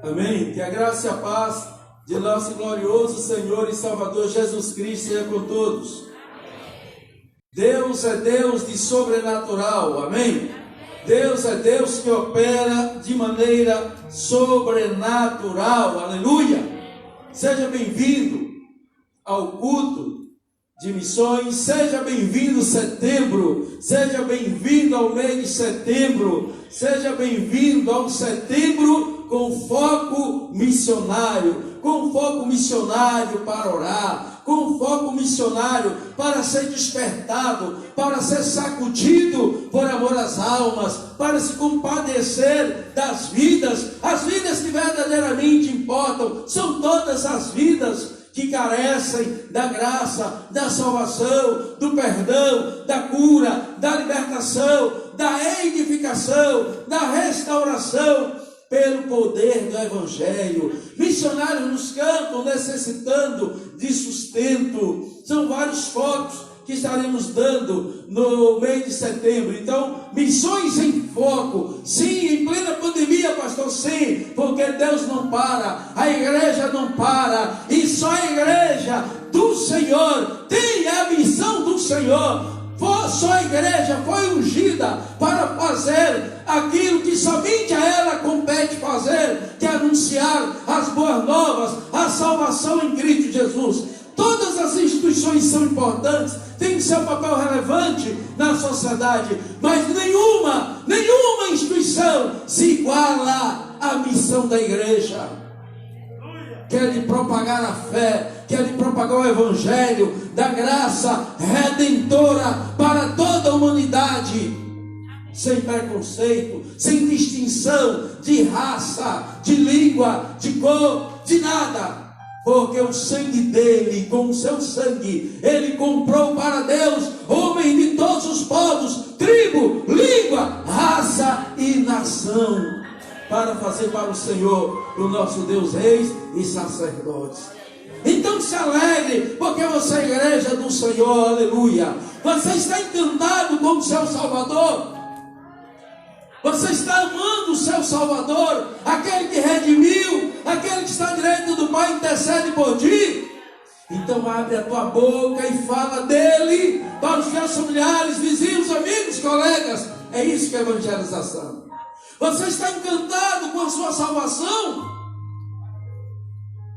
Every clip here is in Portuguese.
Amém? Que a graça e a paz de nosso glorioso Senhor e Salvador Jesus Cristo seja com todos. Deus é Deus de sobrenatural, amém? Deus é Deus que opera de maneira sobrenatural, aleluia! Seja bem-vindo ao culto de missões, seja bem-vindo setembro, seja bem-vindo ao mês de setembro, seja bem-vindo ao setembro com foco missionário para orar, com foco missionário para ser despertado, para ser sacudido por amor às almas, para se compadecer das vidas, as vidas que verdadeiramente importam, são todas as vidas que carecem da graça, da salvação, do perdão, da cura, da libertação, da edificação, da restauração, pelo poder do Evangelho. Missionários nos campos necessitando de sustento. São vários focos que estaremos dando no mês de setembro. Então, missões em foco. Sim, em plena pandemia, pastor, sim, porque Deus não para, a igreja não para, e só a igreja do Senhor tem a missão do Senhor. Só a igreja foi ungida para fazer aquilo que somente a ela compete fazer, que é anunciar as boas novas, a salvação em Cristo Jesus. Todas as instituições são importantes, têm seu papel relevante na sociedade, mas nenhuma instituição se iguala à missão da igreja, que é de propagar a fé, que é de propagar o Evangelho da graça redentora para toda a humanidade, sem preconceito, sem distinção de raça, de língua, de cor, de nada. Porque o sangue dele, com o seu sangue, ele comprou para Deus homens de todos os povos, tribo, língua, raça e nação, para fazer para o Senhor, o nosso Deus, reis e sacerdotes. Então se alegre, porque você é a igreja do Senhor, aleluia. Você está encantado com o seu Salvador. Você está amando o seu Salvador, aquele que redimiu, aquele que está direito do Pai, intercede por ti. Então abre a tua boca e fala dele para os teus familiares, vizinhos, amigos, colegas. É isso que é evangelização. Você está encantado com a sua salvação?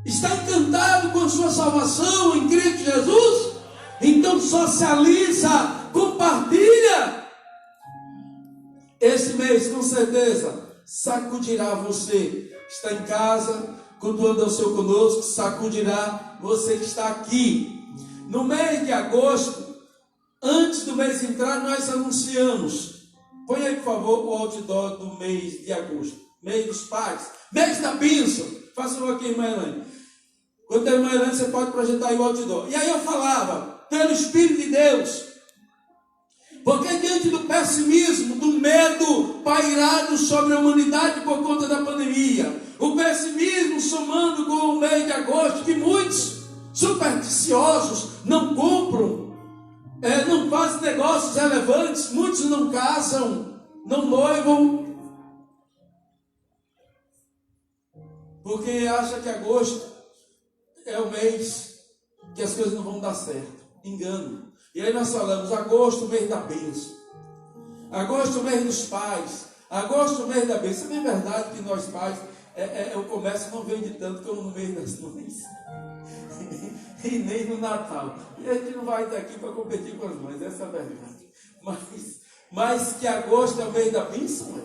Está encantado com a sua salvação em Cristo Jesus? Então socializa, compartilha. Esse mês, com certeza, sacudirá você que está em casa, cultuando ao Senhor conosco, sacudirá você que está aqui. No mês de agosto, antes do mês entrar, nós anunciamos. Põe aí, por favor, o outdoor do mês de agosto. Mês dos pais, mês da bênção. Faça um aqui, irmã Elaine. Quando tem irmã Elaine, você pode projetar aí o outdoor. E aí eu falava, pelo Espírito de Deus, porque diante do pessimismo, do medo pairado sobre a humanidade por conta da pandemia, o pessimismo somando com o mês de agosto, que muitos supersticiosos não compram, não fazem negócios relevantes, muitos não casam, não noivam, porque acha que agosto é o mês que as coisas não vão dar certo. Engano. E aí nós falamos, agosto, mês da bênção. Agosto, mês dos pais. Agosto, mês da bênção. É verdade que nós pais, o comércio não vende tanto como no mês das mães. E nem no Natal. E a gente não vai estar aqui para competir com as mães, essa é a verdade. Mas que agosto é o mês da bênção,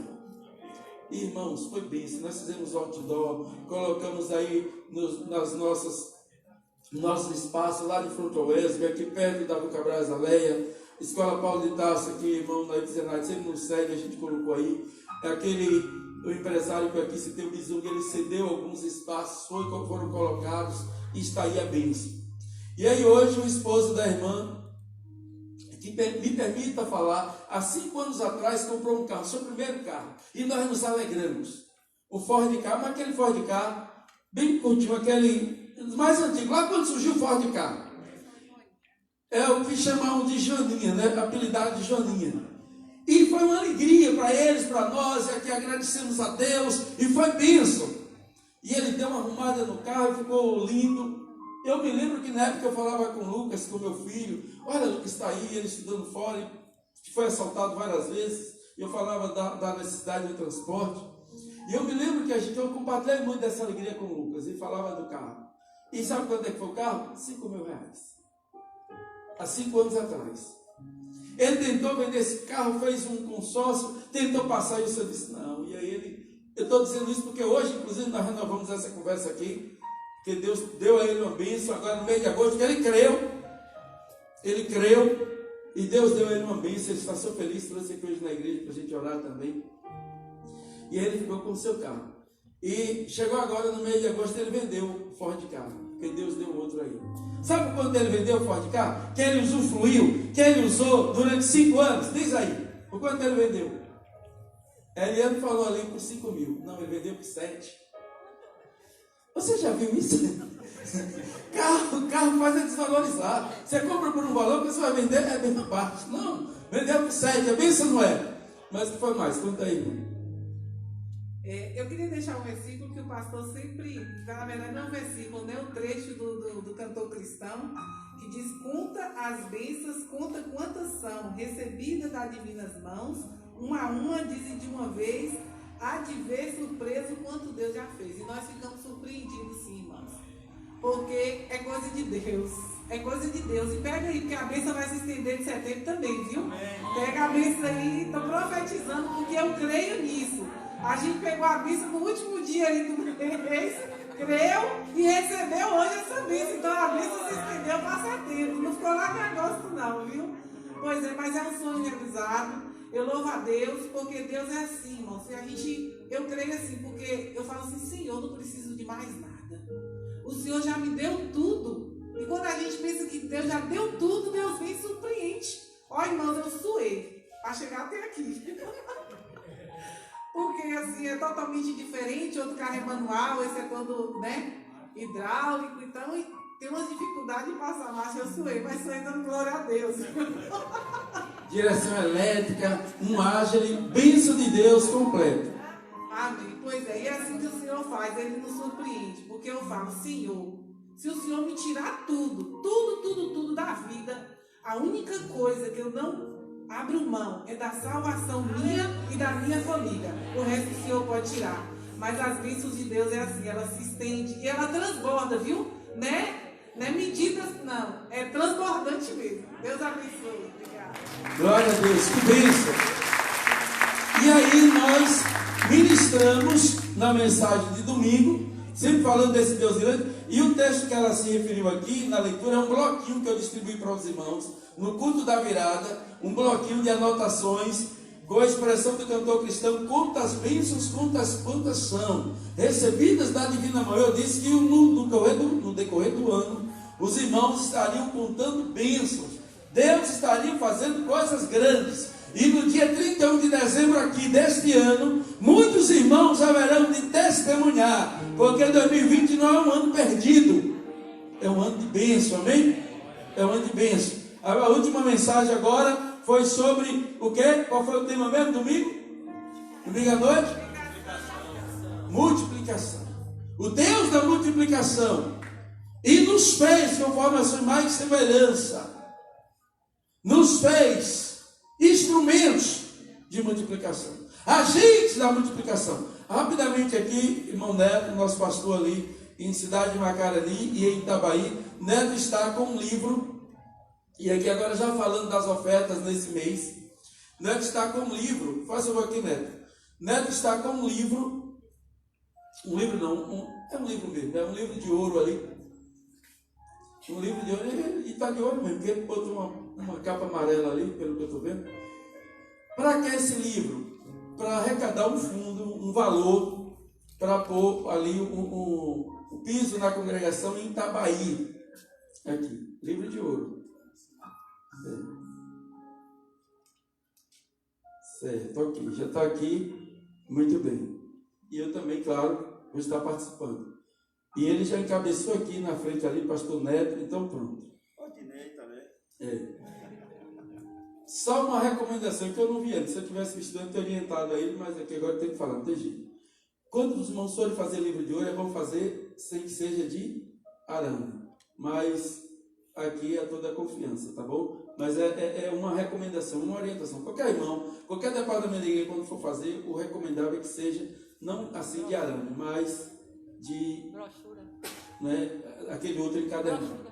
irmãos, foi bênção. Nós fizemos outdoor, colocamos aí nosso espaço lá de Fronto Oeste, aqui perto da Rua Cabrais Aleia, Escola Paulo de Tarso, aqui, irmão Nair Zenardi, sempre nos segue, a gente colocou aí. O empresário que aqui se tem o Bizunga, ele cedeu alguns espaços, foram colocados, e está aí a bênção. E aí hoje o esposo da irmã, que me permita falar, há 5 anos atrás comprou um carro, seu primeiro carro, e nós nos alegramos. O Ford Ka, mas aquele Ford Ka, bem curtinho, aquele mais antigo, lá quando surgiu o Ford Ka, é o que chamavam de Joaninha, né? Apelidado de Joaninha. E foi uma alegria para eles, para nós, é que agradecemos a Deus, e foi bênção. E ele deu uma arrumada no carro e ficou lindo. Eu me lembro que na época eu falava com o Lucas, com meu filho, olha, o Lucas está aí, ele estudando fora, e foi assaltado várias vezes, e eu falava da necessidade do transporte. E eu me lembro que eu compartilhei muito dessa alegria com o Lucas, e falava do carro. E sabe quanto é que foi o carro? R$5.000. Há 5 anos atrás. Ele tentou vender esse carro, fez um consórcio, tentou passar, e o senhor disse não. E aí eu estou dizendo isso porque hoje, inclusive, nós renovamos essa conversa aqui, que Deus deu a ele uma bênção agora no mês de agosto, que ele creu, e Deus deu a ele uma bênção, ele está super feliz, trouxe aqui hoje na igreja para a gente orar também. E ele ficou com o seu carro. E chegou agora no mês de agosto, ele vendeu o Ford Ka, porque Deus deu outro aí. Sabe quando ele vendeu o Ford Ka? Que ele usufruiu, que ele usou durante 5 anos? Diz aí, por quanto ele vendeu? Eliane falou ali por 5.000. Não, ele vendeu por 7. Você já viu isso? Carro faz a desvalorizar. Você compra por um valor, que você vai vender é bem baixo. Não, vendeu por 7, é bem, não é? Mas o que foi mais? Conta aí, irmão. Eu queria deixar um versículo que o pastor sempre, na verdade não é um versículo, né? Um trecho do cantor cristão, que diz: conta as bênçãos, conta quantas são, recebidas das divinas mãos, uma a uma, dizem de uma vez, há de ver surpreso quanto Deus já fez. E nós ficamos surpreendidos sim, irmãos, porque é coisa de Deus. É coisa de Deus. E pega aí, porque a bênção vai se estender de setembro também, viu? Pega a bênção aí, estou profetizando, porque eu creio nisso. A gente pegou a bênção no último dia aí do mês, creu e recebeu hoje essa bênção. Então a bênção se estendeu para setembro. Não ficou lá em agosto não, viu? Pois é, mas é um sonho realizado. Eu louvo a Deus, porque Deus é assim, irmãos. Eu creio assim, porque eu falo assim: Senhor, não preciso de mais nada. O Senhor já me deu tudo. E quando a gente pensa que Deus já deu tudo, Deus vem e surpreende. Ó, irmãos, eu suei para chegar até aqui. Porque assim, é totalmente diferente. Outro carro é manual, esse é todo, né, hidráulico. Então, tem umas dificuldades de passar a marcha. Eu suei, mas suei dando glória a Deus. Direção elétrica, um ágil, bênção de Deus completa. Amém. Pois é, e é assim que o Senhor faz, Ele nos surpreende. Porque eu falo: Senhor, se o Senhor me tirar tudo da vida, a única coisa que eu não abro mão é da salvação minha e da minha família. O resto o Senhor pode tirar. Mas as bênçãos de Deus é assim, ela se estende e ela transborda, viu? Né? Não é medidas, não. É transbordante mesmo. Deus abençoe. Obrigada. Glória a Deus, que bênção. E aí nós ministramos na mensagem de domingo, sempre falando desse Deus grande. E o texto que ela se referiu aqui na leitura é um bloquinho que eu distribuí para os irmãos no culto da virada, um bloquinho de anotações com a expressão do cantor cristão: quantas bênçãos, quantas são recebidas da divina mão. Eu disse que no decorrer do ano os irmãos estariam contando bênçãos, Deus estaria fazendo coisas grandes. E no dia 31 de dezembro aqui deste ano, muitos irmãos haverão de testemunhar, porque 2020 não é um ano perdido, é um ano de bênção, amém? É um ano de bênção. A última mensagem agora foi sobre o quê? Qual foi o tema mesmo, domingo? Domingo à noite? Multiplicação. O Deus da multiplicação. E nos fez conforme a sua imagem e semelhança. Nos fez instrumentos de multiplicação, agentes da multiplicação. Rapidamente aqui, irmão Neto, nosso pastor ali em Cidade de Macarani e em Itabaí, Neto está com um livro, e aqui agora já falando das ofertas nesse mês, Neto está com um livro, faz favor aqui, Neto. Neto está com um livro é um livro mesmo, é um livro de ouro ali, um livro de ouro, e está de ouro mesmo, porque ele botou uma capa amarela ali, pelo que eu estou vendo. Para que esse livro? Para arrecadar um fundo, um valor, para pôr ali o piso na congregação em Itabaí. Aqui, livro de ouro. Certo, ok, já está aqui, muito bem. E eu também, claro, vou estar participando. E ele já encabeçou aqui na frente ali, pastor Neto, então pronto. Ordinei também. Só uma recomendação que eu não vi antes. Se eu tivesse visto antes, eu teria orientado a ele, mas aqui agora tem que falar, não tem jeito. Quando os irmãos forem fazer livro de ouro, vão fazer sem que seja de arame. Mas aqui é toda a confiança, tá bom? Mas é uma recomendação, uma orientação. Qualquer irmão, qualquer departamento da igreja, quando for fazer, o recomendável é que seja, não assim de arame, mas de... brochura. Né, aquele outro encadernado.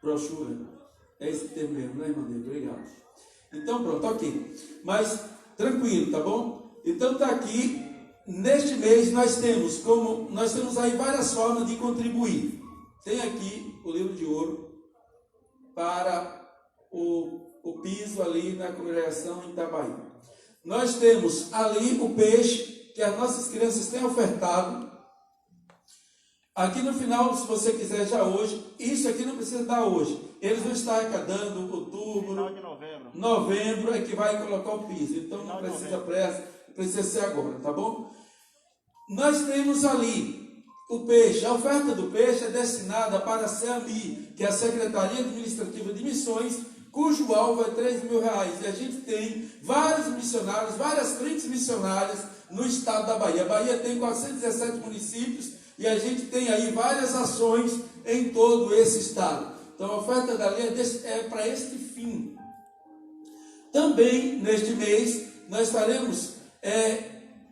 Brochura. É esse termo mesmo, né, irmã Deus? Obrigado. Então, pronto, ok. Mas, tranquilo, tá bom? Então, está aqui, neste mês, nós temos aí várias formas de contribuir. Tem aqui o livro de ouro para o piso ali na congregação em Itabaí. Nós temos ali o peixe que as nossas crianças têm ofertado. Aqui no final, se você quiser já hoje, isso aqui não precisa dar hoje. Eles vão estar arrecadando outubro, final de novembro é que vai colocar o piso. Então não precisa pressa, precisa ser agora, tá bom? Nós temos ali o peixe. A oferta do peixe é destinada para a SEAMI, que é a Secretaria Administrativa de Missões, cujo alvo é R$3.000. E a gente tem vários missionários, várias frentes missionárias no estado da Bahia. A Bahia tem 417 municípios e a gente tem aí várias ações em todo esse estado. Então a oferta da lei é para este fim. Também neste mês nós estaremos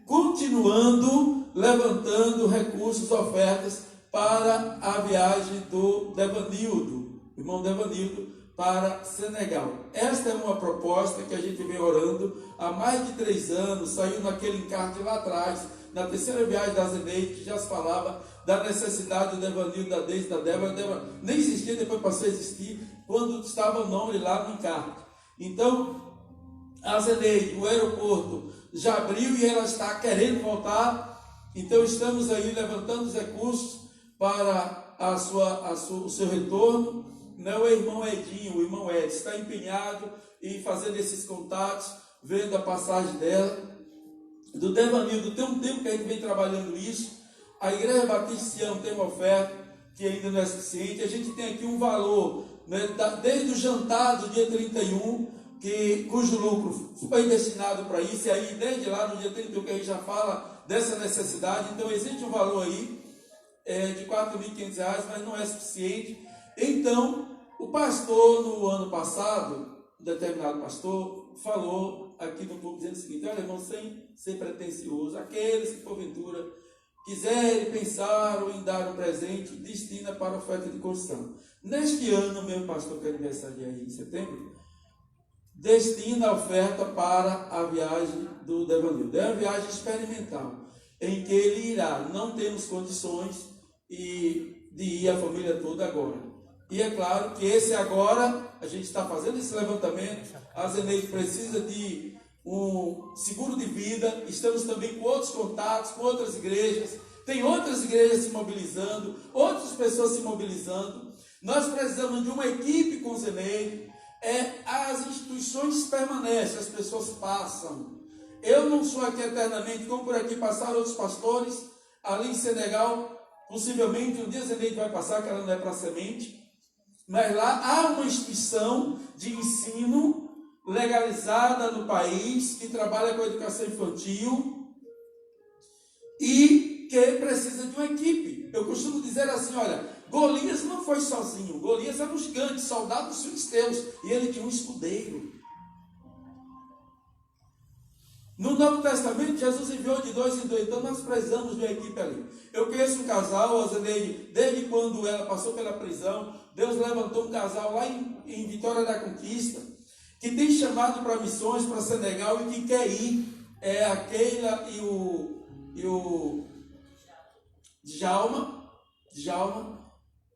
continuando levantando recursos, ofertas para a viagem do Devanildo, irmão Devanildo, para Senegal. Esta é uma proposta que a gente vem orando há mais de 3 anos, saiu naquele encarte lá atrás, na terceira viagem da Zeneide, que já se falava da necessidade do Devanildo, da Deise, da Débora, nem existia, depois passou a existir, quando estava o nome lá no encarte. Então, a Zeneide, o aeroporto já abriu e ela está querendo voltar, então estamos aí levantando os recursos para o seu retorno. Não, o irmão Edinho, o irmão Ed, está empenhado em fazer esses contatos, vendo a passagem dela. Do Devanildo, tem um tempo que a gente vem trabalhando isso. A Igreja Batista Sião tem uma oferta que ainda não é suficiente. A gente tem aqui um valor, né, desde o jantar do dia 31, cujo lucro foi destinado para isso, e aí desde lá no dia 31 que a gente já fala dessa necessidade. Então existe um valor aí de R$4.500, mas não é suficiente. Então, o pastor, no ano passado, um determinado pastor, falou aqui no público dizendo o seguinte: olha, irmão, sem ser pretencioso, aqueles que porventura quiserem pensar ou em dar um presente, destina para a oferta de construção. Neste ano, meu pastor, que é aniversário aí em setembro, destina a oferta para a viagem do Devanildo. É uma viagem experimental, em que ele irá. Não temos condições de ir a família toda agora. E é claro que esse agora, a gente está fazendo esse levantamento, a Zeneide precisa de um seguro de vida, estamos também com outros contatos, com outras igrejas, tem outras igrejas se mobilizando, outras pessoas se mobilizando. Nós precisamos de uma equipe com Zeneide. As instituições permanecem, as pessoas passam. Eu não sou aqui eternamente, como por aqui passaram outros pastores, ali em Senegal, possivelmente um dia Zeneide vai passar, que ela não é para semente. Mas lá há uma instituição de ensino legalizada no país, que trabalha com a educação infantil e que precisa de uma equipe. Eu costumo dizer assim, olha, Golias não foi sozinho, Golias era um gigante, soldado dos filisteus, e ele tinha um escudeiro. No Novo Testamento, Jesus enviou de 2 em 2, então nós precisamos de uma equipe ali. Eu conheço um casal, a Zeneide, desde quando ela passou pela prisão, Deus levantou um casal lá em Vitória da Conquista, que tem chamado para missões para Senegal e que quer ir. É a Keila e o Djalma,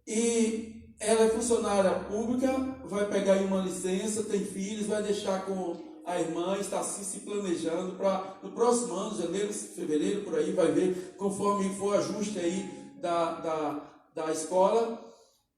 e ela é funcionária pública, vai pegar aí uma licença, tem filhos, vai deixar com a irmã, está assim se planejando para no próximo ano, janeiro, fevereiro, por aí, vai ver, conforme for ajuste aí da escola,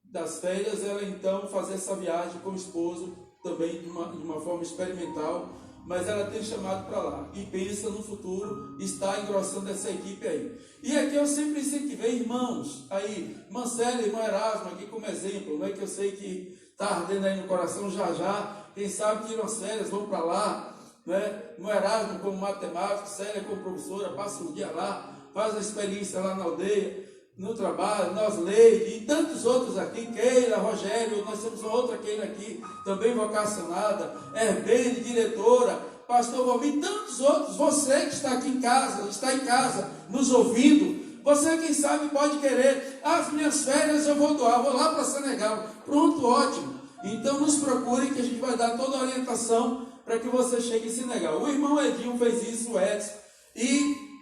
das férias, ela então fazer essa viagem com o esposo, também de uma forma experimental, mas ela tem chamado para lá, e pensa no futuro, está engrossando essa equipe aí. E aqui eu sempre incentivei irmãos, aí, irmã Célia, irmã Erasmo, aqui como exemplo, não é que eu sei que está ardendo aí no coração já, quem sabe tiram as férias, vão para lá, né? No Erasmo como matemático, Célia como professora, passa um dia lá, faz a experiência lá na aldeia, no trabalho, nós Leide e tantos outros aqui, Keila, Rogério, nós temos uma outra Keila aqui, também vocacionada, Herbene, diretora, pastor Valmir, tantos outros, você que está aqui em casa, nos ouvindo, você quem sabe pode querer, as minhas férias eu vou doar, vou lá para Senegal, pronto, ótimo, então nos procure que a gente vai dar toda a orientação para que você chegue em Senegal. O irmão Edinho fez isso, o Edson, e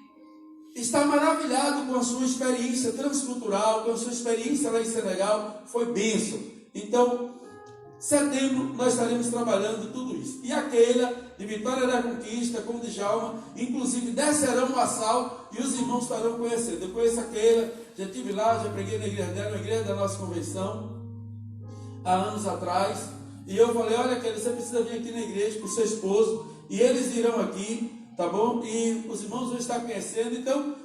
está maravilhado com a sua experiência transcultural, com a sua experiência lá em Senegal, foi bênção. Então, setembro nós estaremos trabalhando tudo isso. E a Keila, de Vitória da Conquista, como de Djalma, inclusive descerão o Assal e os irmãos estarão conhecendo. Eu conheço a Keila, já estive lá, já preguei na igreja dela, na igreja da nossa convenção, há anos atrás. E eu falei, olha Keila, você precisa vir aqui na igreja com o seu esposo, e eles irão aqui, tá bom? E os irmãos vão estar conhecendo. Então,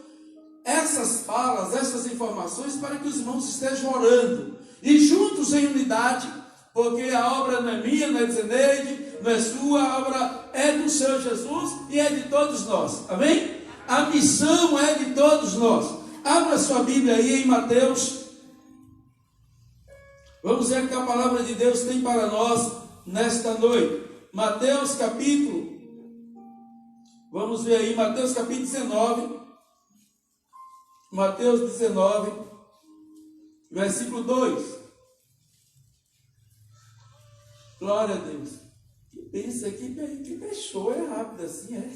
essas falas, essas informações, para que os irmãos estejam orando. E juntos em unidade, porque a obra não é minha, não é de Zeneide, não é sua, a obra é do Senhor Jesus e é de todos nós. Amém? A missão é de todos nós. Abra sua Bíblia aí em Mateus. Vamos ver o que a palavra de Deus tem para nós nesta noite. Mateus capítulo, vamos ver aí, Mateus capítulo 19, Mateus 19, versículo 2. Glória a Deus. Pensa que show é rápido assim, é?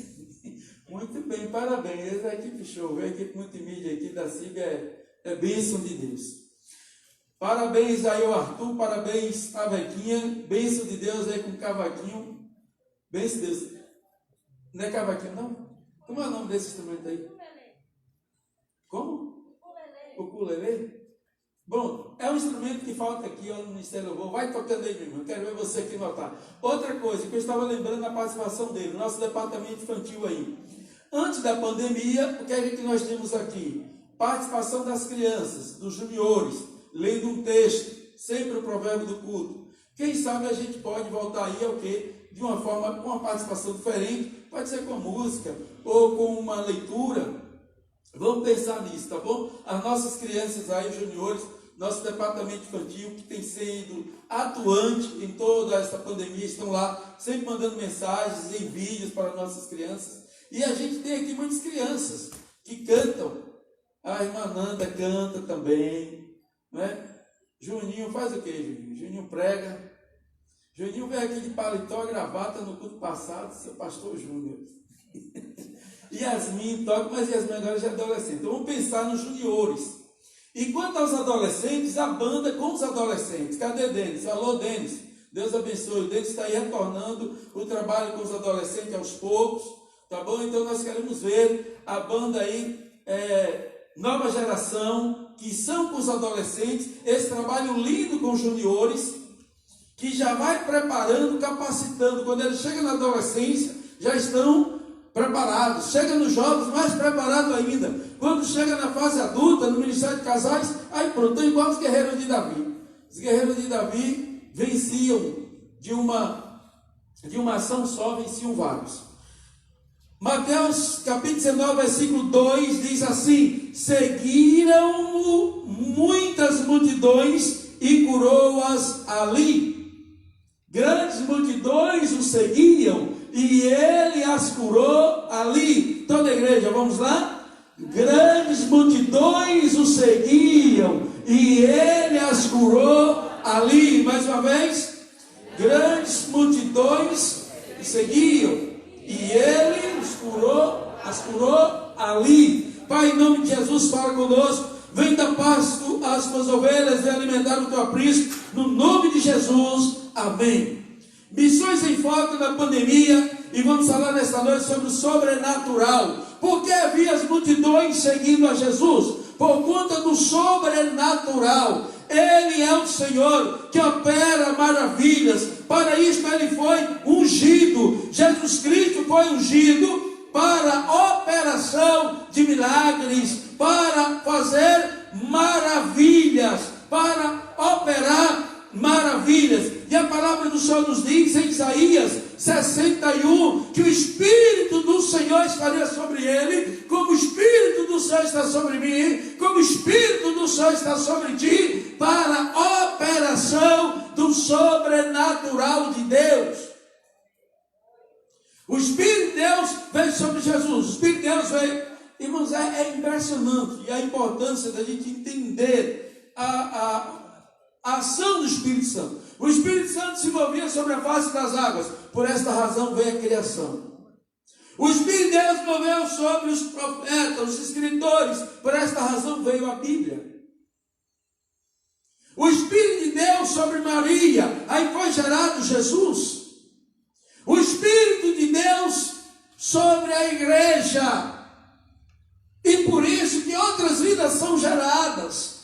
Muito bem, parabéns. A equipe show, a equipe multimídia aqui da CIB é bênção de Deus. Parabéns aí ao Arthur, parabéns a Bequinha, bênção de Deus aí com o cavaquinho. Bênção de Deus. Não é cavaquinho, não? Como é o nome desse instrumento aí? Como? Ukulele. Bom, é um instrumento que falta aqui ó, no Ministério do Louvor. Vai tocando aí, meu irmão. Quero ver você aqui notar. Outra coisa que eu estava lembrando da participação dele, nosso departamento infantil aí. Antes da pandemia, o que é que nós temos aqui? Participação das crianças, dos juniores, lendo um texto, sempre o provérbio do culto. Quem sabe a gente pode voltar aí ao quê? De uma forma, com uma participação diferente, pode ser com música ou com uma leitura. Vamos pensar nisso, tá bom? As nossas crianças aí, juniores, nosso departamento infantil, que tem sido atuante em toda essa pandemia, estão lá sempre mandando mensagens em vídeos para nossas crianças. E a gente tem aqui muitas crianças que cantam. A irmã Nanda canta também, né? Juninho faz o quê, Juninho? Juninho prega. Juninho veio aqui de paletó, gravata no culto passado, seu pastor Júnior. Yasmin toca, mas Yasmin agora já é adolescente. Então vamos pensar nos juniores. E quanto aos adolescentes, a banda com os adolescentes. Cadê Denis? Alô, Denis. Deus abençoe. O Denis está aí retornando o trabalho com os adolescentes aos poucos. Tá bom? Então nós queremos ver a banda aí, nova geração, que são com os adolescentes. Esse trabalho lindo com os juniores, que já vai preparando, capacitando. Quando eles chegam na adolescência, já estão preparados. Chega nos jovens, mais preparado ainda. Quando chega na fase adulta, no ministério de casais, aí pronto, estão igual os guerreiros de Davi. Os guerreiros de Davi venciam de uma ação só, venciam vários. Mateus capítulo 19, versículo 2 diz assim: seguiram-o muitas multidões e curou-as ali. Grandes multidões o seguiam e ele as curou ali. Toda a igreja, vamos lá? Grandes multidões o seguiam e ele as curou ali. Mais uma vez, grandes multidões o seguiam e ele as curou ali. Pai, em nome de Jesus, fala conosco. Vem dar pasto às tuas ovelhas e alimentar o teu aprisco, no nome de Jesus. Amém. Missões em foco na pandemia, e vamos falar nesta noite sobre o sobrenatural. Por que havia as multidões seguindo a Jesus? Por conta do sobrenatural. Ele é o Senhor que opera maravilhas. Para isso ele foi ungido. Jesus Cristo foi ungido para operação de milagres, para fazer maravilhas, para operar maravilhas. E a palavra do Senhor nos diz em Isaías 61 que o Senhor está sobre mim, como o Espírito do Senhor está sobre ti, para a operação do sobrenatural de Deus. O Espírito de Deus veio sobre Jesus, o Espírito de Deus veio. Irmãos, é impressionante, e a importância da gente entender a ação do Espírito Santo. O Espírito Santo se movia sobre a face das águas, por esta razão veio a criação. O Espírito de Deus moveu sobre os profetas, os escritores, por esta razão veio a Bíblia. O Espírito de Deus sobre Maria, aí foi gerado Jesus. O Espírito de Deus sobre a igreja, e por isso que outras vidas são geradas,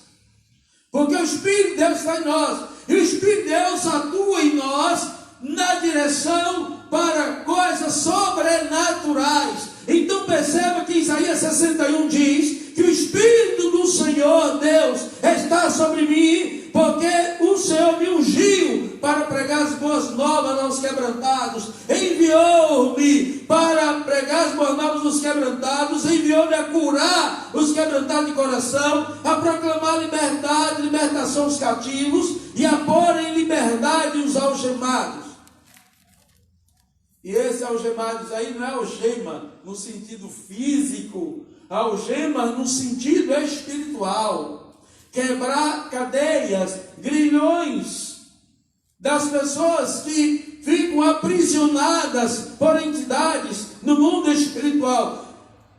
porque o Espírito de Deus está em nós, e o Espírito de Deus atua em nós na direção para coisas sobrenaturais. Então perceba que Isaías 61 diz que o Espírito do Senhor Deus está sobre mim, porque o Senhor me ungiu para pregar as boas novas aos quebrantados, enviou-me para pregar as boas novas aos quebrantados, enviou-me a curar os quebrantados de coração, a proclamar liberdade, libertação aos cativos, e a pôr em liberdade os algemados. E esse algemados aí não é algema no sentido físico, algema no sentido espiritual. Quebrar cadeias, grilhões das pessoas que ficam aprisionadas por entidades no mundo espiritual.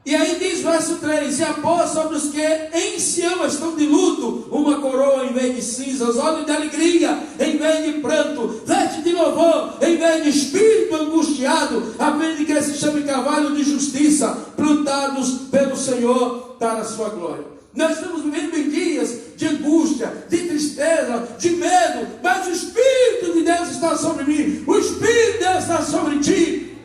E aí diz verso 3: e a pôr sobre os que em Sião estão de luto uma coroa em vez de cinzas, olhos de alegria em vez de pranto, veste de louvor em vez de espírito angustiado, a fim de que se chame cavalo de justiça, plantados pelo Senhor para a sua glória. Nós estamos vivendo em dias de angústia, de tristeza, de medo, mas o Espírito de Deus está sobre mim, o Espírito de Deus está sobre ti,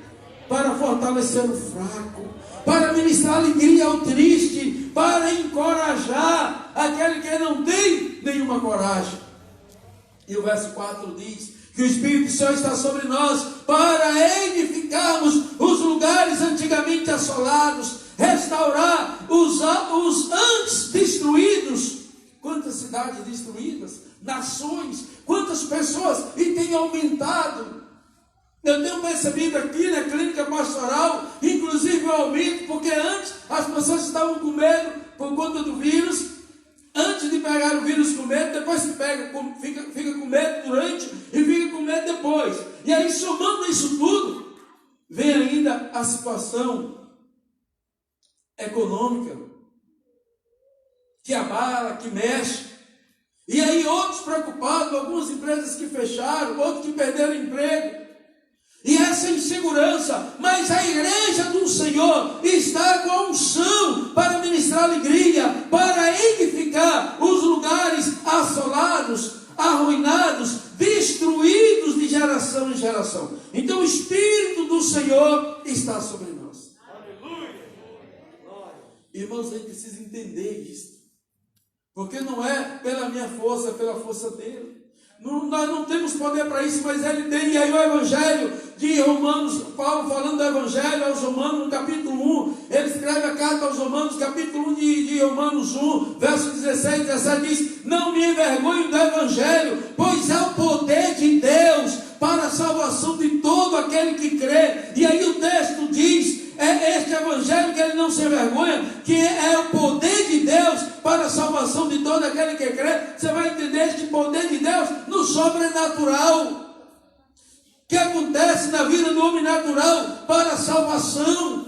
para fortalecer o fraco, para ministrar alegria ao triste, para encorajar aquele que não tem nenhuma coragem. E o verso 4 diz que o Espírito do Senhor está sobre nós para edificarmos os lugares antigamente assolados, restaurar os antes destruídos. Quantas cidades destruídas, nações, quantas pessoas, e tem aumentado. Eu tenho percebido aqui na clínica pastoral, inclusive o aumento, porque antes as pessoas estavam com medo por conta do vírus, antes de pegar o vírus com medo, depois se pega, fica com medo durante e fica com medo depois. E aí, somando isso tudo, vem ainda a situação econômica, que abala, que mexe. E aí outros preocupados, algumas empresas que fecharam, outros que perderam emprego. E essa insegurança, mas a igreja do Senhor está com a unção para ministrar alegria, para edificar os lugares assolados, arruinados, destruídos de geração em geração. Então o Espírito do Senhor está sobre nós. Aleluia! Irmãos, a gente precisa entender isso, porque não é pela minha força, é pela força dele. Nós não temos poder para isso, mas ele tem. E aí o Evangelho de Romanos, Paulo falando do Evangelho aos Romanos, no capítulo 1, ele escreve a carta aos Romanos, capítulo 1 de Romanos 1, verso 16 e 17, diz: não me envergonho do Evangelho, pois é o poder de Deus para a salvação de todo aquele que crê. E aí o texto diz, é este Evangelho que ele não se envergonha, que é o poder de Deus para a salvação de todo aquele que crê. Você vai entender este poder de Deus no sobrenatural, que acontece na vida do homem natural para a salvação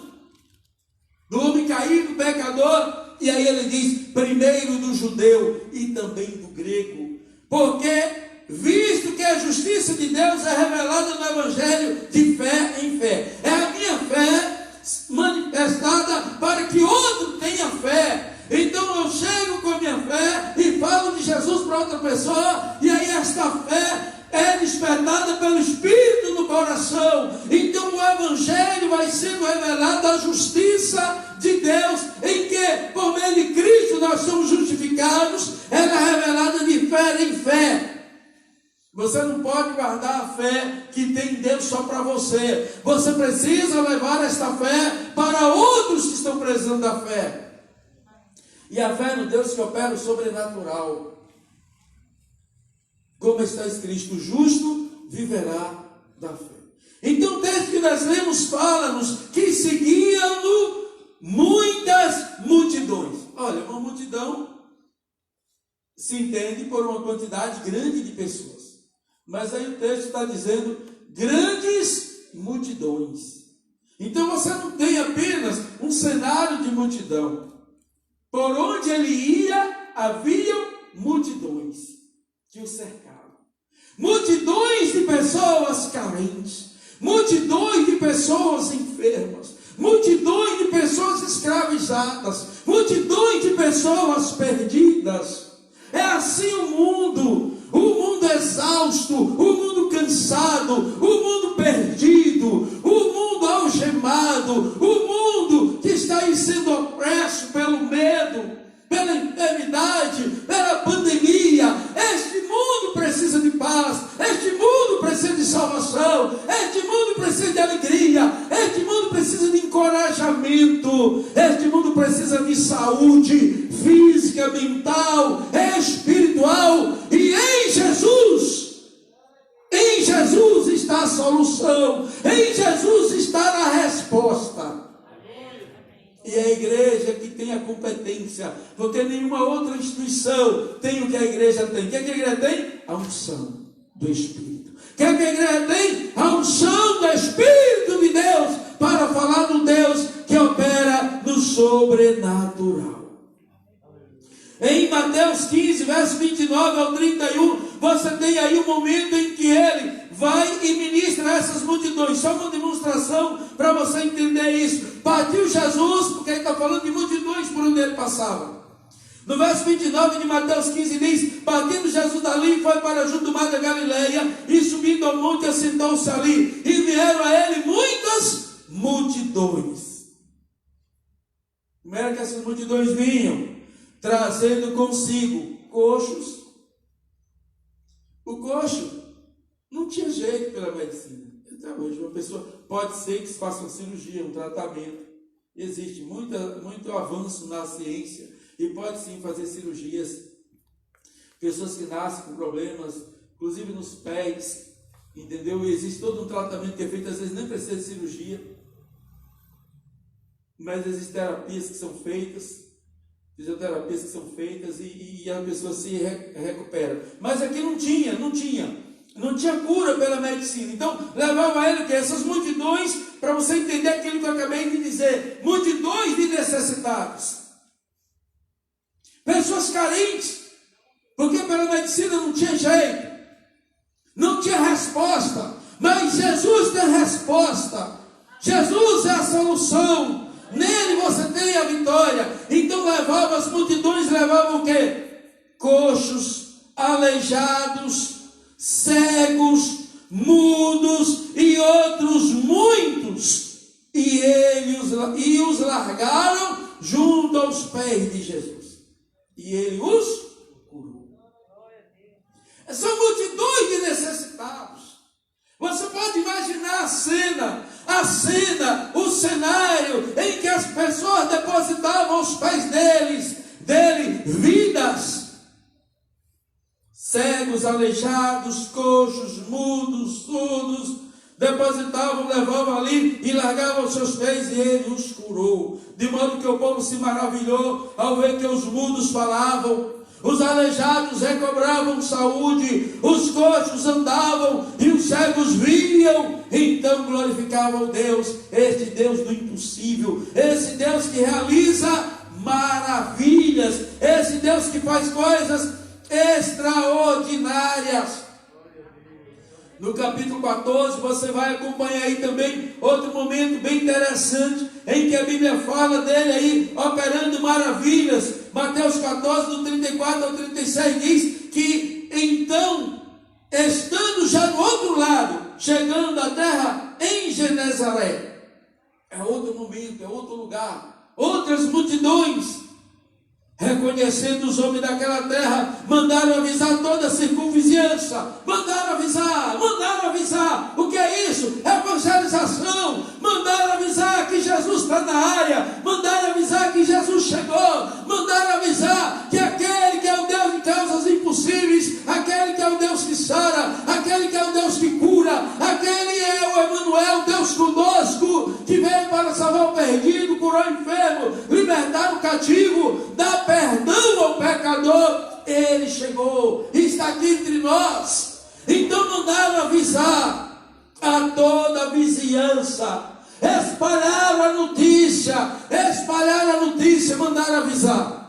do homem caído, pecador. E aí ele diz, primeiro do judeu e também do grego, porque visto que a justiça de Deus é revelada no Evangelho de fé em fé. É a minha fé manifestada para que outro tenha fé. Então eu chego com a minha fé e falo de Jesus para outra pessoa, e aí esta fé é despertada pelo Espírito no coração. Então o Evangelho vai sendo revelado, a justiça de Deus, em que por meio de Cristo nós somos justificados, ela é revelada de fé em fé. Você não pode guardar a fé que tem em Deus só para você. Você precisa levar esta fé para outros que estão precisando da fé. E a fé no Deus que opera o sobrenatural. Como está escrito, o justo viverá da fé. Então o texto que nós lemos fala-nos que seguiam-no muitas multidões. Olha, uma multidão se entende por uma quantidade grande de pessoas. Mas aí o texto está dizendo grandes multidões. Então você não tem apenas um cenário de multidão. Por onde ele ia, haviam multidões que o cercavam. Multidões de pessoas carentes. Multidões de pessoas enfermas. Multidões de pessoas escravizadas. Multidões de pessoas perdidas. É assim o mundo exausto, o mundo cansado, o mundo perdido, o mundo algemado, o mundo que está aí sendo opresso pelo medo, pela enfermidade, pela pandemia. Este mundo precisa de paz, este mundo precisa de salvação, este mundo precisa de alegria, este mundo precisa de encorajamento, este mundo precisa de saúde física, mental, espiritual. E em Jesus está a solução, em Jesus está a resposta. E é a igreja que tem a competência, porque nenhuma outra instituição tem o que a igreja tem. O que a igreja tem? A unção do Espírito. O que a igreja tem? A unção do Espírito de Deus, para falar do Deus que opera no sobrenatural. Em Mateus 15, verso 29 ao 31, você tem aí o momento em que ele vai e ministra essas multidões. Só uma demonstração para você entender isso. Partiu Jesus, porque ele está falando de multidões por onde ele passava. No verso 29 de Mateus 15 diz: partindo Jesus dali, foi para junto do mar da Galileia, e subindo ao monte, assentou-se ali, e vieram a ele muitas multidões. Como era que essas multidões vinham? Trazendo consigo coxos. O coxo não tinha jeito pela medicina. Até hoje, uma pessoa pode ser que se faça uma cirurgia, um tratamento. Existe muito avanço na ciência e pode sim fazer cirurgias. Pessoas que nascem com problemas, inclusive nos pés, entendeu? E existe todo um tratamento que é feito, às vezes nem precisa de cirurgia, mas existem terapias que são feitas, fisioterapias que são feitas e a pessoa se recupera. Mas aqui não tinha cura pela medicina. Então levava a ele que essas multidões, para você entender aquilo que eu acabei de dizer, multidões de necessitados, pessoas carentes, porque pela medicina não tinha jeito, não tinha resposta, mas Jesus tem resposta. Jesus é a solução. Nele você tem a vitória. Então levava as multidões, levavam o quê? Coxos, aleijados, cegos, mudos e outros muitos. E os largaram junto aos pés de Jesus. E ele os curou. São multidões de necessitados. Você pode imaginar a cena, o cenário em que as pessoas depositavam aos pés dele vidas. Cegos, aleijados, coxos, mudos, surdos, depositavam, levavam ali e largavam aos seus pés e ele os curou. De modo que o povo se maravilhou ao ver que os mudos falavam, os aleijados recobravam saúde, os coxos andavam e os cegos viam. Então glorificavam Deus, este Deus do impossível, esse Deus que realiza maravilhas, esse Deus que faz coisas extraordinárias. No capítulo 14 você vai acompanhar aí também outro momento bem interessante, em que a Bíblia fala dele aí operando maravilhas. Mateus 14, do 34 ao 36 diz que então, estando já do outro lado, chegando à terra em Genezaré, é outro momento, é outro lugar, outras multidões, reconhecendo os homens daquela terra, mandaram avisar toda a circunvizinhança, mandaram avisar, o que é isso? Evangelização, mandaram avisar que Jesus está na área, mandaram avisar que Jesus chegou, mandaram cativo, dá perdão ao pecador. Ele chegou, está aqui entre nós. Então mandaram avisar a toda a vizinhança, espalharam a notícia, mandaram avisar.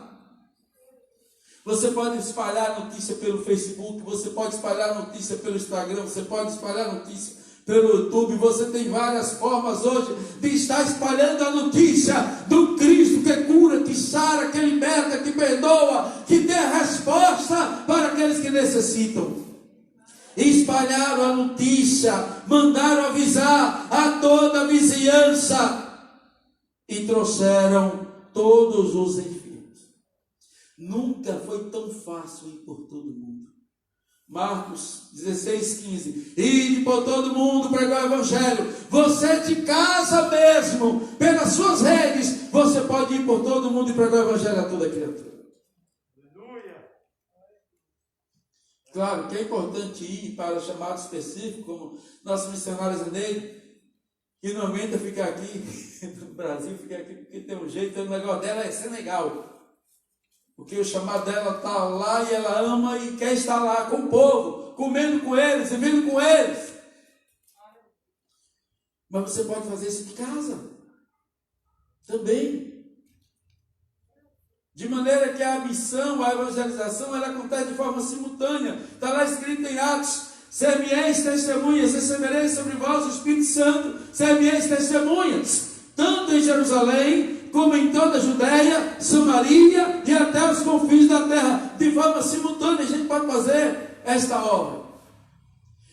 Você pode espalhar a notícia pelo Facebook, você pode espalhar a notícia pelo Instagram, você pode espalhar a notícia pelo YouTube. Você tem várias formas hoje de estar espalhando a notícia do Cristo que cura, que sara, que liberta, que perdoa, que tem a resposta para aqueles que necessitam. Espalharam a notícia, mandaram avisar a toda a vizinhança e trouxeram todos os enfermos. Nunca foi tão fácil ir por todo mundo. Marcos 16:15. Ide por todo mundo pregar o evangelho. Você de casa mesmo, pelas suas redes, você pode ir por todo mundo e pregar o evangelho a toda criatura. Aleluia. Claro que é importante ir para chamado específico, como nosso missionário Zaneide, que não aguenta ficar aqui no Brasil, fica aqui porque tem um jeito, o negócio dela é Senegal. Porque o chamado dela está lá e ela ama e quer estar lá com o povo, comendo com eles, vivendo com eles. Mas você pode fazer isso de casa também. De maneira que a missão, a evangelização, ela acontece de forma simultânea. Está lá escrito em Atos: ser-me-eis testemunhas, recebereis sobre vós o Espírito Santo, ser-me-eis testemunhas, tanto em Jerusalém, como em toda a Judéia, Samaria e até os confins da terra. De forma simultânea a gente pode fazer esta obra.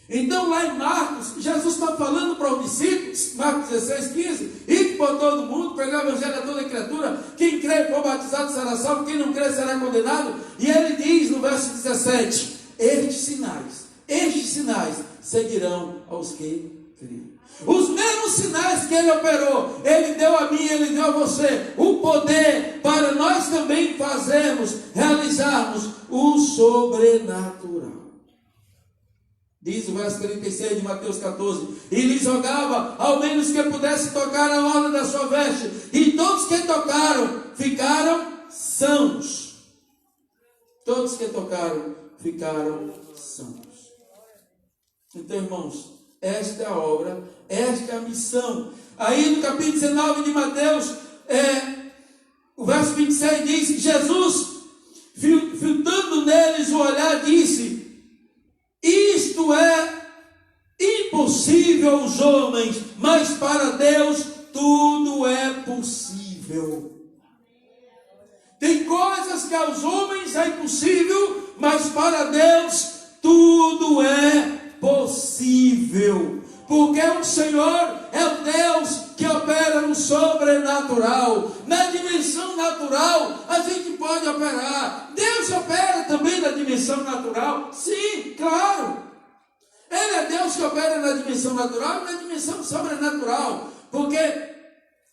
Então lá em Marcos, Jesus está falando para os discípulos, Marcos 16:15, ide por todo mundo, pregar o evangelho a toda criatura, quem crê e for batizado será salvo, quem não crê será condenado. E ele diz no verso 17, estes sinais seguirão aos que creem. Os mesmos sinais que ele operou, ele deu a mim, ele deu a você o poder para nós também realizarmos o sobrenatural. Diz o verso 36 de Mateus 14: e lhes rogava, ao menos que pudesse tocar a orla da sua veste, e todos que tocaram ficaram sãos. Todos que tocaram ficaram sãos. Então, irmãos, esta é a obra, esta é a missão. Aí no capítulo 19 de Mateus, o verso 26 diz que Jesus, fitando neles o olhar, disse: isto é impossível aos homens, mas para Deus tudo é possível. Tem coisas que aos homens é impossível, mas para Deus tudo é possível. Porque o Senhor é o Deus que opera no sobrenatural. Na dimensão natural a gente pode operar. Deus opera também na dimensão natural. Sim, claro. Ele é Deus que opera na dimensão natural e na dimensão sobrenatural. Porque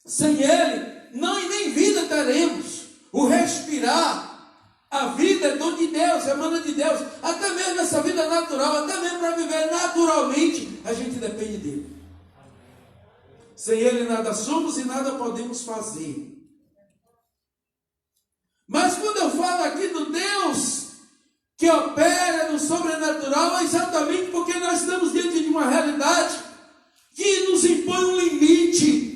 sem Ele não nem vida teremos. O respirar, a vida é dom de Deus, emana de Deus. Até mesmo essa vida natural, até mesmo para viver naturalmente, a gente depende dele. Sem ele nada somos e nada podemos fazer. Mas quando eu falo aqui do Deus que opera no sobrenatural, é exatamente porque nós estamos diante de uma realidade que nos impõe um limite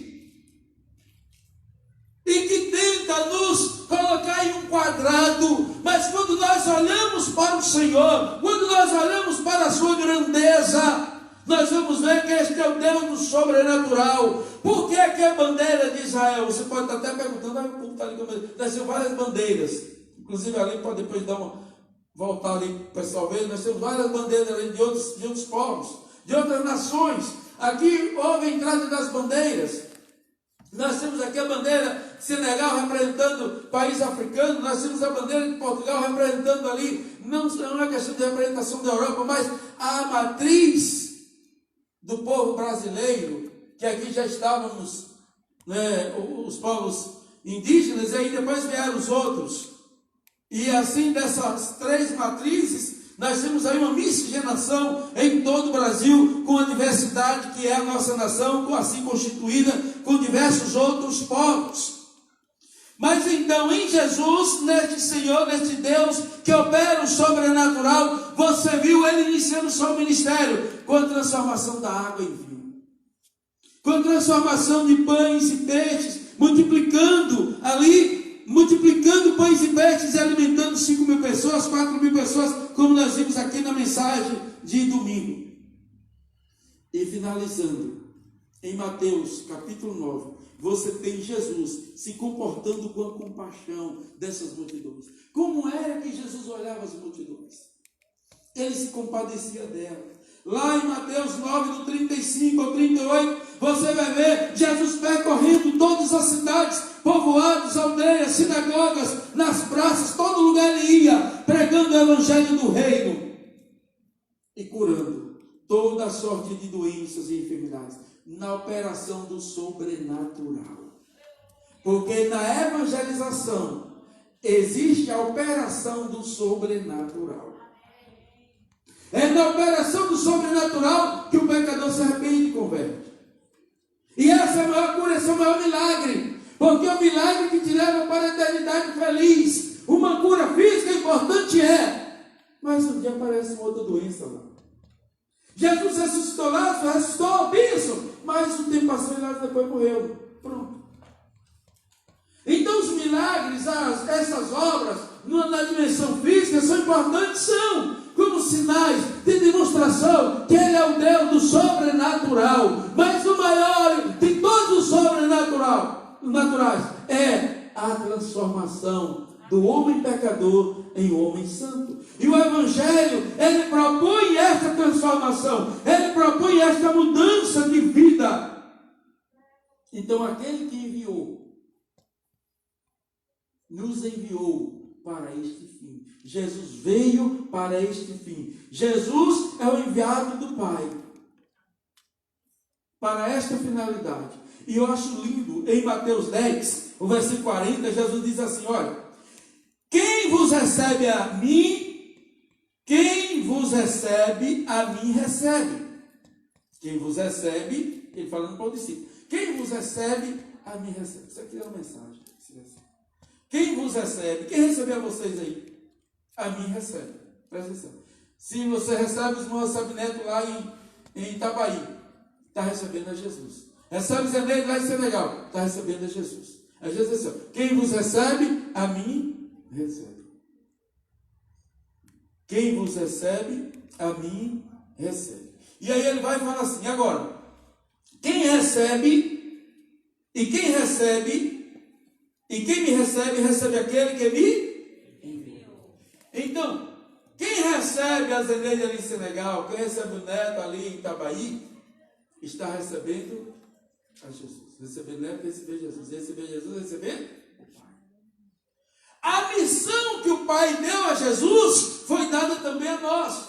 e que tenta nos colocar em um quadrado. Mas quando nós olhamos para o Senhor, quando nós olhamos para a sua grandeza, nós vamos ver que este é o Deus do sobrenatural. Por que é a bandeira de Israel? Você pode estar até perguntando, como está ali, nós temos várias bandeiras, inclusive ali, pode depois voltar ali para o pessoal ver, nós temos várias bandeiras ali de outros povos, de outras nações. Aqui houve a entrada das bandeiras. Nós temos aqui a bandeira de Senegal representando o país africano, nós temos a bandeira de Portugal representando ali, não é questão de representação da Europa, mas a matriz do povo brasileiro, que aqui já estávamos, os povos indígenas, e aí depois vieram os outros. E assim, dessas três matrizes, nós temos aí uma miscigenação em todo o Brasil, com a diversidade que é a nossa nação, assim constituída, com diversos outros povos. Mas então em Jesus, neste Senhor, neste Deus que opera o sobrenatural, você viu ele iniciando o seu ministério com a transformação da água em vinho, com a transformação de pães e peixes, multiplicando pães e peixes e alimentando 5.000 pessoas, 4.000 pessoas, como nós vimos aqui na mensagem de domingo. E finalizando, em Mateus capítulo 9, você tem Jesus se comportando com a compaixão dessas multidões. Como era que Jesus olhava as multidões? Ele se compadecia delas. Lá em Mateus 9, do 35 ao 38, você vai ver Jesus percorrendo todas as cidades, povoados, aldeias, sinagogas, nas praças, todo lugar ele ia, pregando o evangelho do reino e curando toda a sorte de doenças e enfermidades, na operação do sobrenatural. Porque na evangelização existe a operação do sobrenatural. É na operação do sobrenatural que o pecador se arrepende e converte. E essa é a maior cura, esse é o maior milagre. Porque é o milagre que te leva para a eternidade feliz. Uma cura física importante mas um dia aparece uma outra doença lá. Jesus ressuscitou Lázaro, ressuscitou isso, mas o tempo passou e Lázaro depois morreu. Pronto. Então os milagres, essas obras, na dimensão física, são importantes, são como sinais de demonstração que Ele é o Deus do sobrenatural. Mas o maior de todos os sobrenaturais é a transformação do homem pecador em homem santo. E o Evangelho, ele propõe esta transformação, ele propõe esta mudança de vida. Então aquele que nos enviou para este fim. Jesus veio para este fim. Jesus é o enviado do Pai para esta finalidade. E eu acho lindo, em Mateus 10, o versículo 40, Jesus diz assim, olha, quem vos recebe a mim, recebe. Quem vos recebe, ele falando para o discípulo, quem vos recebe, a mim recebe. Isso aqui é uma mensagem. Quem vos recebe, quem recebeu vocês aí? A mim recebe. Presta atenção. Se você recebe os irmãos Sabineto lá em Itabaí, está recebendo a Jesus. Recebe Zeneide lá em Senegal, está recebendo a Jesus. A Jesus diz assim, quem vos recebe, a mim recebe. Quem vos recebe, a mim recebe. E aí ele vai falar assim, agora, quem recebe, e quem me recebe, recebe aquele que me enviou. Então, quem recebe a Zeneide ali em Senegal, quem recebe o Neto ali em Itabaí, está recebendo a Jesus. Receber Neto, receber Jesus. Receber Jesus, receber o Pai. A missão que o Pai deu a Jesus foi dada também a nós.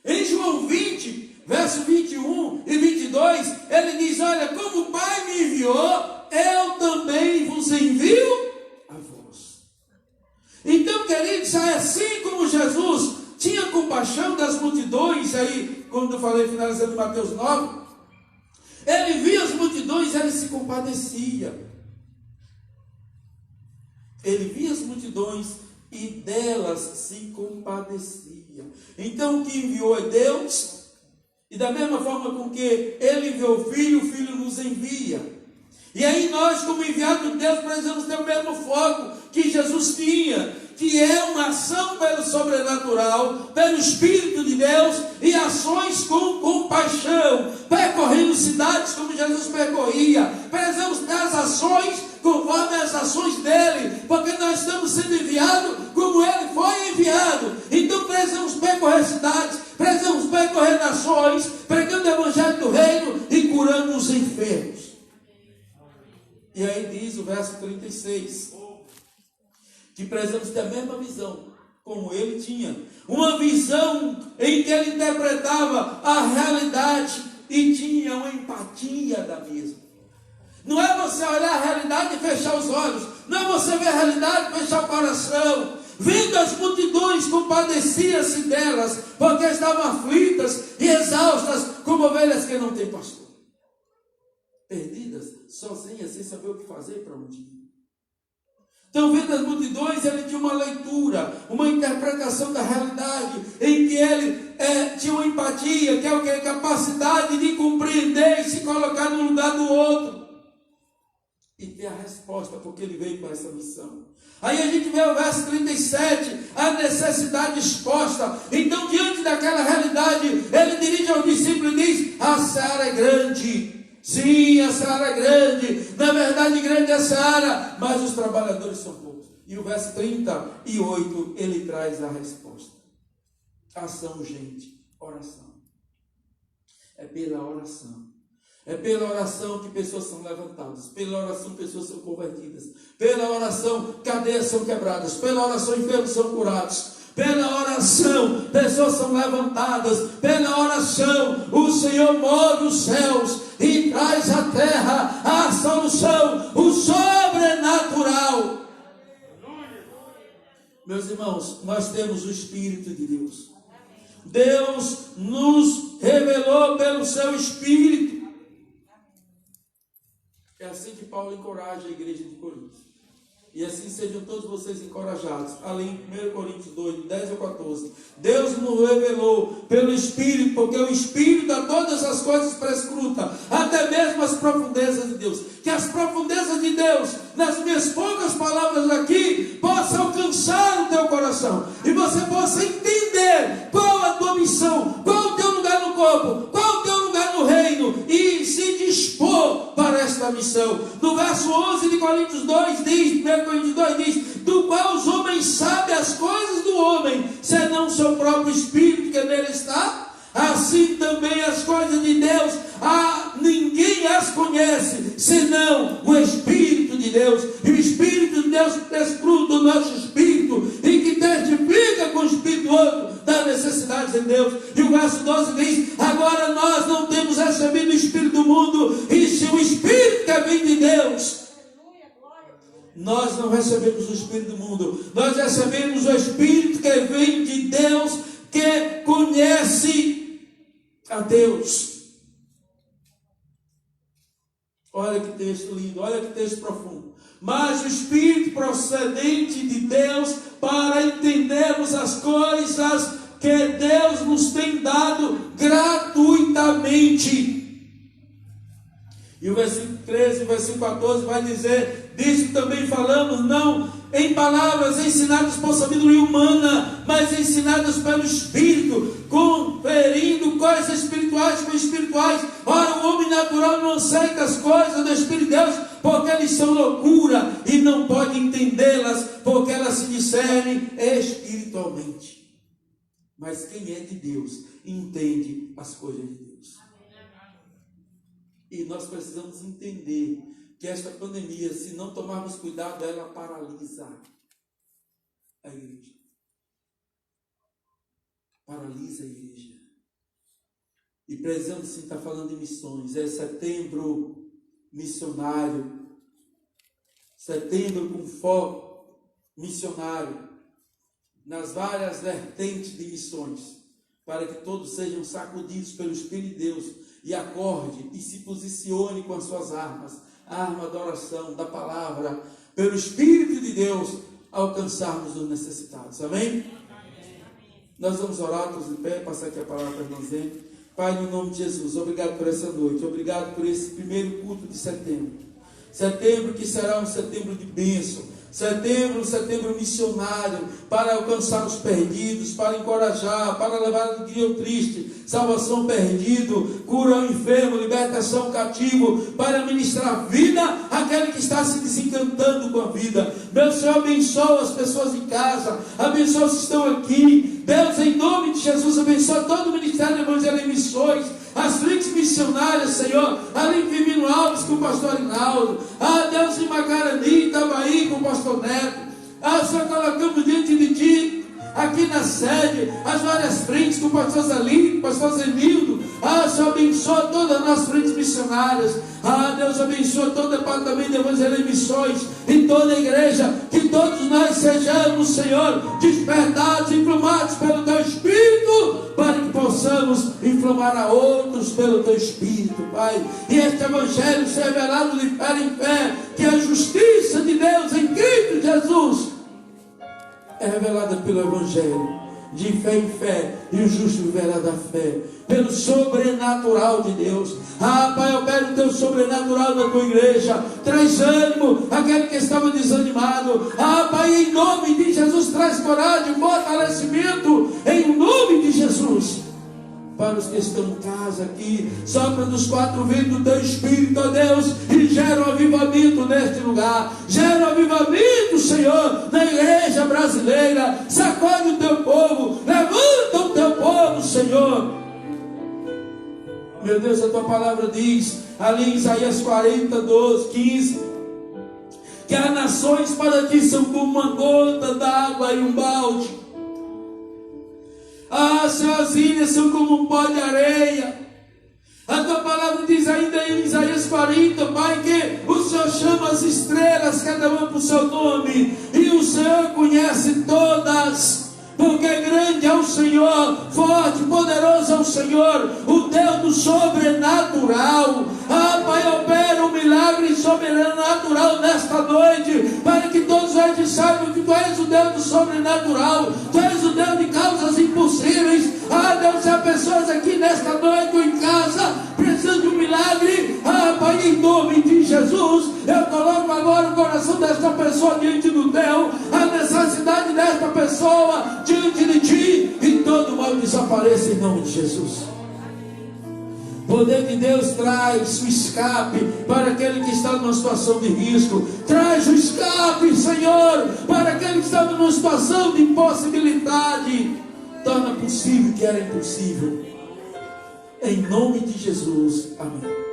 Em João 20, verso 21 e 22, ele diz, olha, como o Pai me enviou, eu também vos envio a vós. Então, queridos, assim como Jesus tinha compaixão das multidões, aí, quando eu falei, finalizando Mateus 9, ele via as multidões, ele se compadecia. Ele via as multidões e delas se compadecia. Então, o que enviou é Deus, e da mesma forma com que ele enviou o Filho nos envia. E aí nós, como enviados de Deus, precisamos ter o mesmo foco que Jesus tinha, que é uma ação pelo sobrenatural, pelo Espírito de Deus, e ações com compaixão, percorrendo cidades como Jesus percorria. Precisamos ter as ações conforme as ações dele, porque nós estamos sendo enviados como ele foi enviado. Então precisamos percorrer cidades, precisamos percorrer nações, pregando o evangelho do reino e curando os enfermos. E aí diz o verso 36, que precisamos ter a mesma visão, como ele tinha. Uma visão em que ele interpretava a realidade e tinha uma empatia da mesma. Não é você olhar a realidade e fechar os olhos. Não é você ver a realidade e fechar o coração. Vendo as multidões, compadecia-se delas, porque estavam aflitas e exaustas, como ovelhas que não têm pastor. Perdidas, sozinhas, sem saber o que fazer para onde ir. Então, vendo as multidões, ele tinha uma leitura, uma interpretação da realidade, em que ele tinha uma empatia, que é o que? A capacidade de compreender e se colocar no lugar do outro. E ter a resposta, porque ele veio para essa missão. Aí a gente vê o verso 37, a necessidade exposta. Então, diante daquela realidade, ele dirige ao discípulo e diz: a seara é grande. Sim, a seara é grande. Na verdade, grande é a seara, mas os trabalhadores são poucos. E o verso 38, ele traz a resposta. Ação urgente, oração. É pela oração. É pela oração que pessoas são levantadas. Pela oração pessoas são convertidas. Pela oração cadeias são quebradas. Pela oração enfermos são curados. Pela oração pessoas são levantadas. Pela oração o Senhor move os céus e traz à terra a solução, o sobrenatural. Meus irmãos, nós temos o Espírito de Deus. Deus nos revelou pelo seu Espírito. É assim que Paulo encoraja a igreja de Corinto. E assim sejam todos vocês encorajados. Ali em 1 Coríntios 2, 10 ou 14. Deus nos revelou pelo Espírito, porque o Espírito a todas as coisas prescruta, até mesmo as profundezas de Deus. Que as profundezas de Deus, nas minhas poucas palavras aqui, possam alcançar o teu coração. E você possa entender qual a tua missão, qual o teu lugar no corpo, qual o teu lugar no reino, e se dispor para esta missão. No verso 11 de Coríntios 2 diz, 1 Coríntios 2 diz: do qual os homens sabem as coisas do homem, senão o seu próprio Espírito que nele está. Assim também as coisas de Deus, ninguém as conhece, senão o Espírito de Deus. E o Espírito de Deus desfruta do nosso Espírito, e que testifica com o Espírito do outro das necessidades de Deus. E o verso 12 diz: agora nós não temos recebido o Espírito do mundo, e se o Espírito que vem de Deus. Nós não recebemos o Espírito do mundo, nós recebemos o Espírito que vem de Deus, que conhece a Deus. Olha que texto lindo, olha que texto profundo. Mas o Espírito procedente de Deus, para entendermos as coisas que Deus nos tem dado gratuitamente. E o versículo 13, o versículo 14 vai dizer: disso também falamos, não em palavras ensinadas por sabedoria humana, mas ensinadas pelo Espírito, conferindo coisas espirituais com espirituais. Ora, o homem natural não aceita as coisas do Espírito de Deus, porque eles são loucura, e não pode entendê-las, porque elas se discernem espiritualmente. Mas quem é de Deus entende as coisas de Deus. E nós precisamos entender que esta pandemia, se não tomarmos cuidado, ela paralisa a igreja. Paralisa a igreja. E precisamos sim estar falando de missões. É setembro missionário. Setembro com foco missionário. Nas várias vertentes de missões. Para que todos sejam sacudidos pelo Espírito de Deus. E acorde e se posicione com as suas armas. A arma da oração, da palavra, pelo Espírito de Deus, alcançarmos os necessitados. Amém? Amém. Nós vamos orar, todos de pé, passar aqui a palavra para nós. Pai, no nome de Jesus, obrigado por essa noite, obrigado por esse primeiro culto de setembro. Setembro que será um setembro de bênção. Setembro, um setembro missionário, para alcançar os perdidos, para encorajar, para levar a alegria ao triste, salvação perdido, cura ao enfermo, libertação ao cativo, para ministrar vida àquele que está se desencantando com a vida. Meu Senhor, abençoa as pessoas em casa, abençoa os que estão aqui. Deus, em nome de Jesus, abençoa todo o ministério de Evangelho e Missões, as frentes missionárias, Senhor, ali em Firmino Alves com o pastor Rinaldo, Deus, em Macarani, Itabaí com o pastor Neto. Senhor, colocamos diante de Ti, aqui na sede, as várias frentes com o pastor Zalim, com o pastor Zenildo. Senhor, abençoa todas as nossas frentes missionárias. Deus, abençoa todo o departamento de Evangelho e Missões, em toda a igreja, que todos nós sejamos, Senhor, despertados e implumados pelo Teu Espírito, para que possamos inflamar a outros pelo Teu Espírito, Pai. E este Evangelho seja revelado de fé em fé, que a justiça de Deus em Cristo Jesus é revelada pelo Evangelho. De fé em fé, e o justo viverá da fé, pelo sobrenatural de Deus. Pai, opera o Teu sobrenatural na Tua igreja, traz ânimo àquele que estava desanimado. Pai, em nome de Jesus, traz coragem, fortalecimento, em nome de Jesus. Para os que estão em casa aqui, sopra dos quatro ventos do Teu Espírito, ó Deus, e gera um avivamento neste lugar. Gera um avivamento, Senhor, na igreja brasileira. Sacode o Teu povo, levanta o Teu povo, Senhor. Meu Deus, a Tua palavra diz, ali em Isaías 40, 12, 15, que as nações para Ti são como uma gota d'água em um balde. Suas ilhas são como um pó de areia. A Tua palavra diz ainda em Isaías 40, Pai, que o Senhor chama as estrelas, cada uma por seu nome, e o Senhor conhece todas. Porque grande é o Senhor, forte, poderoso é o Senhor, o Deus do sobrenatural. Pai, opera um milagre sobrenatural nesta noite, para que todos eles saibam que Tu és o Deus do sobrenatural, Tu és o Deus de causas impossíveis. Deus, há pessoas aqui nesta noite ou em casa, precisando de um milagre. Pai, em nome de Jesus, eu coloco agora o coração desta pessoa diante do Teu, a necessidade desta pessoa diante de Ti, e todo mal desapareça em nome de Jesus. O poder de Deus traz o escape para aquele que está numa situação de risco. Traz o escape, Senhor, para aquele que está numa situação de impossibilidade. Torna possível o que era impossível. Em nome de Jesus. Amém.